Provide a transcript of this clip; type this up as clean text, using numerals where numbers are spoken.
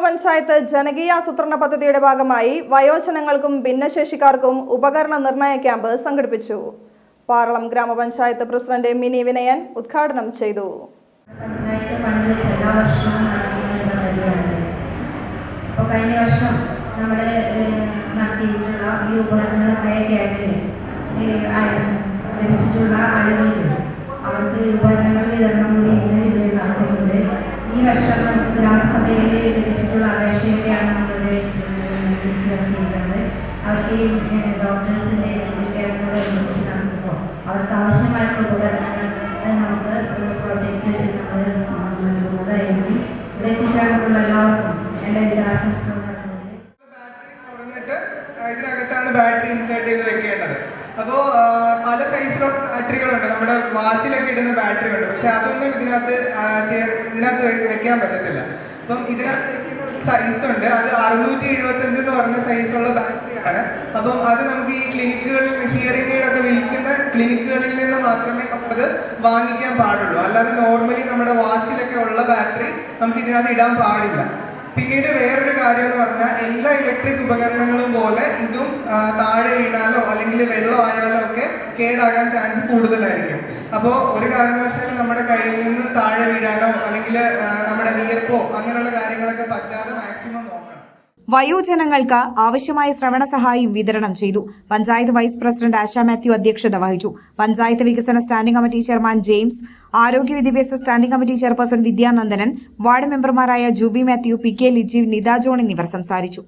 ഗ്രാമപഞ്ചായത്ത് ജനകീയ ആസൂത്രണ പദ്ധതിയുടെ ഭാഗമായി വയോജനങ്ങൾക്കും ഭിന്നശേഷിക്കാർക്കും ഉപകരണ നിർണയ ക്യാമ്പ് സംഘടിപ്പിച്ചു. പാറളം ഗ്രാമപഞ്ചായത്ത് പ്രസിഡന്റ് മിനി വിനയൻ ഉദ്ഘാടനം ചെയ്തു. പഞ്ചായത്ത് ഫണ്ട് വെച്ച് എല്ലാ വർഷവും നടത്തിയിട്ടുള്ള പദ്ധതിയാണ്. അപ്പോൾ കഴിഞ്ഞ വർഷം നമ്മുടെ നടത്തിയിട്ടുള്ള ഈ ഉപകരണങ്ങളായ ക്യാമ്പിൽ ലഭിച്ചിട്ടുള്ള ആളുകൾക്ക് അവർക്ക് ഉപകരണങ്ങൾ വിതരണം കൂടി ഇന്ന് നടത്തുന്നുണ്ട്. ഈ വർഷം നമുക്ക് ഗ്രാമസഭയിൽ ലഭിച്ചിട്ടുള്ള അപേക്ഷയിലാണ് നമ്മളുടെ ചേർത്തിരിക്കുന്നത്. അവർക്ക് ഈ ഡോക്ടേഴ്സിൻ്റെ ക്യാമ്പുകൾ നടത്തുമ്പോൾ അവർക്ക് ആവശ്യമായിട്ടുള്ള ഉപകരണങ്ങൾ നമുക്ക് പ്രോജക്റ്റ് വെച്ച് നമ്മൾ നൽകുന്നതായിരിക്കും. ഇവിടെ എത്തിച്ചേർന്നിട്ടുള്ള എല്ലാവർക്കും എല്ലാവരും ആശംസകൾ നൽകുന്നുണ്ട്. ഇതിനകത്താണ് ബാറ്ററി ഇൻസേർട്ട് ചെയ്ത് വെക്കേണ്ടത്. അപ്പോൾ പല സൈസിലുള്ള ബാറ്ററികളുണ്ട്. നമ്മുടെ വാച്ചിലൊക്കെ ഇടുന്ന ബാറ്ററി ഉണ്ട്, പക്ഷെ അതൊന്നും ഇതിനകത്ത് വെക്കാൻ പറ്റത്തില്ല. അപ്പം ഇതിനകത്ത് വെക്കുന്ന ഒരു സൈസ് ഉണ്ട്, അത് 675 എന്ന് പറഞ്ഞ സൈസുള്ള ബാറ്ററിയാണ്. അപ്പം അത് നമുക്ക് ഈ ക്ലിനിക്കുകളിൽ ഹിയറിംഗ് എയ്ഡൊക്കെ വിൽക്കുന്ന ക്ലിനിക്കുകളിൽ നിന്ന് മാത്രമേ നമുക്കത് വാങ്ങിക്കാൻ പാടുള്ളൂ. അല്ലാതെ നോർമലി നമ്മുടെ വാച്ചിലൊക്കെ ഉള്ള ബാറ്ററി നമുക്ക് ഇതിനകത്ത് ഇടാൻ പാടില്ല. പിന്നീട് വേറൊരു കാര്യം എന്ന് പറഞ്ഞാൽ എല്ലാ ഇലക്ട്രിക് ഉപകരണങ്ങളും പോലെ ഇതും താഴെ വീണാലോ അല്ലെങ്കിൽ വെള്ളം ആയാലോ ഒക്കെ കേടാകാൻ ചാൻസ് കൂടുതലായിരിക്കും. അപ്പോൾ ഒരു കാരണവശാലും നമ്മുടെ കയ്യിൽ നിന്ന് താഴെ വീഴാനോ അല്ലെങ്കിൽ നമ്മുടെ വിയർപ്പോ അങ്ങനെയുള്ള കാര്യങ്ങളൊക്കെ പറ്റാതെ മാക്സിമം നോക്കണം. വയോജനങ്ങൾക്ക് ആവശ്യമായ ശ്രവണ സഹായം വിതരണം ചെയ്തു. പഞ്ചായത്ത് വൈസ് പ്രസിഡന്റ് ആശ മാത്യു അധ്യക്ഷത വഹിച്ചു. പഞ്ചായത്ത് വികസന സ്റ്റാൻഡിംഗ് കമ്മിറ്റി ചെയർമാൻ ജെയിംസ്, ആരോഗ്യ വിദ്യാഭ്യാസ standing committee chairperson Vidyanandanan, ward മെമ്പർമാരായ ജൂബി മാത്യു, പി കെ ലിജി, നിത ജോൺ എന്നിവർ സംസാരിച്ചു.